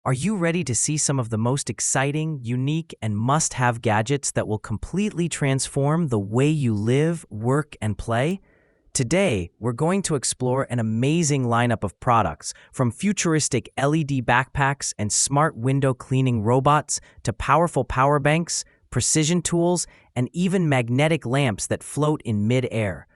Are you ready to see some of the most exciting, unique, and must-have gadgets that will completely transform the way you live, work, and play? Today, we're going to explore an amazing lineup of products, from futuristic LED backpacks and smart window cleaning robots to powerful power banks, precision tools, and even magnetic lamps that float in mid-air.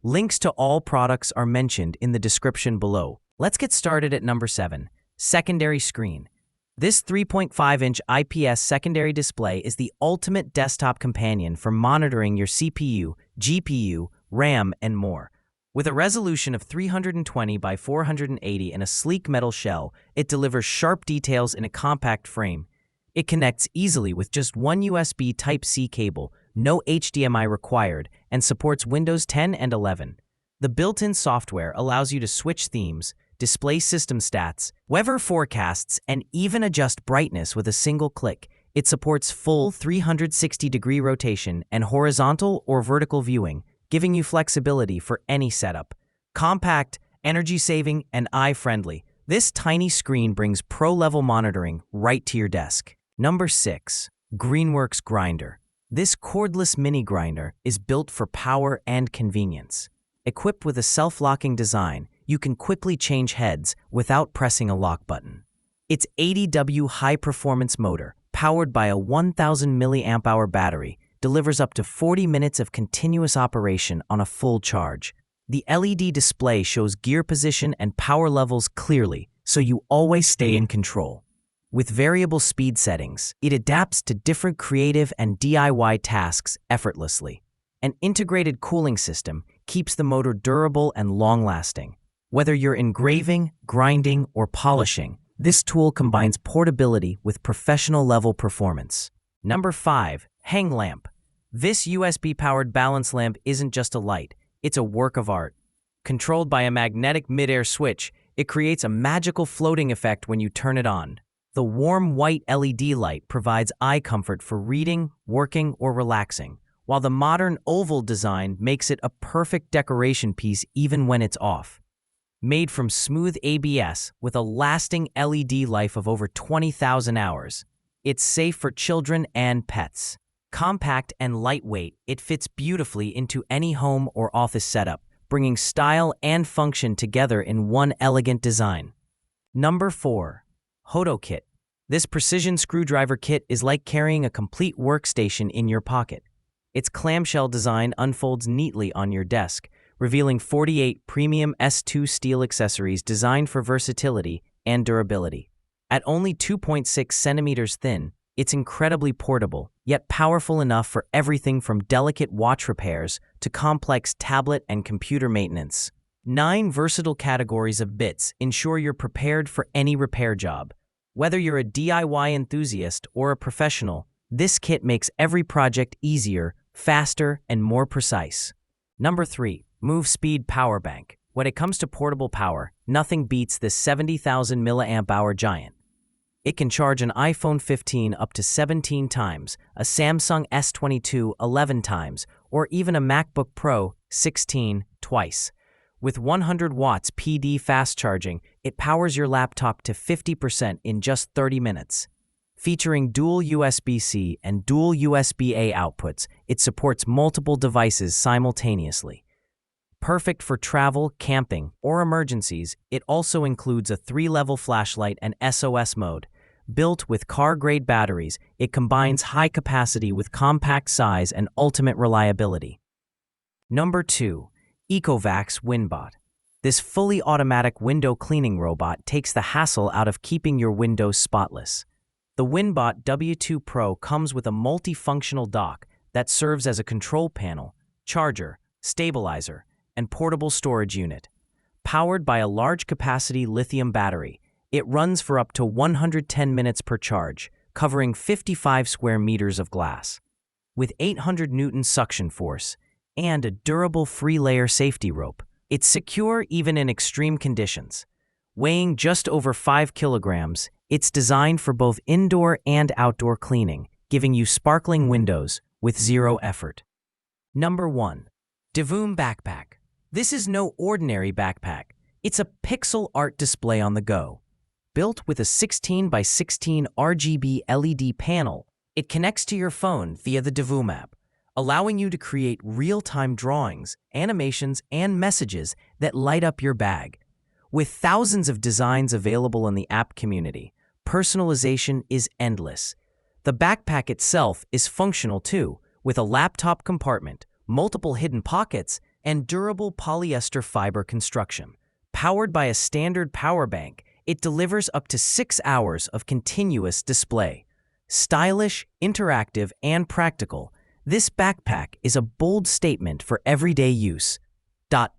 Links to all products are mentioned in the description below. Let's get started at number 7. Secondary screen. This 3.5-inch IPS secondary display is the ultimate desktop companion for monitoring your CPU, GPU, RAM, and more. With a resolution of 320 by 480 and a sleek metal shell, it delivers sharp details in a compact frame. It connects easily with just one USB Type-C cable, no HDMI required, and supports Windows 10 and 11. The built-in software allows you to switch themes, display system stats, weather forecasts, and even adjust brightness with a single click. It supports full 360-degree rotation and horizontal or vertical viewing, giving you flexibility for any setup. Compact, energy-saving, and eye-friendly, this tiny screen brings pro-level monitoring right to your desk. Number 6. Greenworks Grinder. This cordless mini grinder is built for power and convenience. Equipped with a self-locking design, you can quickly change heads without pressing a lock button. Its 80W high-performance motor, powered by a 1000 mAh battery, delivers up to 40 minutes of continuous operation on a full charge. The LED display shows gear position and power levels clearly, so you always stay in control. With variable speed settings, it adapts to different creative and DIY tasks effortlessly. An integrated cooling system keeps the motor durable and long-lasting. Whether you're engraving, grinding, or polishing, this tool combines portability with professional-level performance. Number 5. Heng Lamp. This USB-powered balance lamp isn't just a light, it's a work of art. Controlled by a magnetic mid-air switch, it creates a magical floating effect when you turn it on. The warm white LED light provides eye comfort for reading, working, or relaxing, while the modern oval design makes it a perfect decoration piece even when it's off. Made from smooth ABS with a lasting LED life of over 20,000 hours, it's safe for children and pets. Compact and lightweight, it fits beautifully into any home or office setup, bringing style and function together in one elegant design. Number 4. Hoto Kit. This precision screwdriver kit is like carrying a complete workstation in your pocket. Its clamshell design unfolds neatly on your desk, revealing 48 premium S2 steel accessories designed for versatility and durability. At only 2.6 centimeters thin, it's incredibly portable, yet powerful enough for everything from delicate watch repairs to complex tablet and computer maintenance. 9 versatile categories of bits ensure you're prepared for any repair job. Whether you're a DIY enthusiast or a professional, this kit makes every project easier, faster, and more precise. Number 3. Movespeed Powerbank. When it comes to portable power, nothing beats this 70,000 mAh giant. It can charge an iPhone 15 up to 17 times, a Samsung S22 11 times, or even a MacBook Pro 16 twice. With 100 watts PD fast charging, it powers your laptop to 50% in just 30 minutes. Featuring dual USB-C and dual USB-A outputs, it supports multiple devices simultaneously. Perfect for travel, camping, or emergencies, it also includes a 3-level flashlight and SOS mode. Built with car-grade batteries, it combines high capacity with compact size and ultimate reliability. Number 2. Ecovacs Winbot. This fully automatic window cleaning robot takes the hassle out of keeping your windows spotless. The Winbot W2 Pro comes with a multifunctional dock that serves as a control panel, charger, stabilizer, and portable storage unit. Powered by a large-capacity lithium battery, it runs for up to 110 minutes per charge, covering 55 square meters of glass. With 800 Newton suction force and a durable free-layer safety rope, it's secure even in extreme conditions. Weighing just over 5 kilograms, it's designed for both indoor and outdoor cleaning, giving you sparkling windows with zero effort. Number 1. Divoom Backpack. This is no ordinary backpack. It's a pixel art display on the go. built with a 16 by 16 RGB LED panel. It connects to your phone via the Divoom app, allowing you to create real-time drawings, animations, and messages that light up your bag. With thousands of designs available in the app community, personalization is endless. The backpack itself is functional too, with a laptop compartment, multiple hidden pockets, and durable polyester fiber construction. Powered by a standard power bank, it delivers up to 6 hours of continuous display. Stylish, interactive, and practical, this backpack is a bold statement for everyday use. That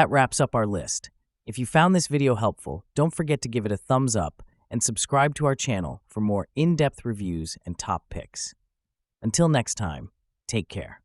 wraps up our list. If you found this video helpful, don't forget to give it a thumbs up and subscribe to our channel for more in-depth reviews and top picks. Until next time, take care.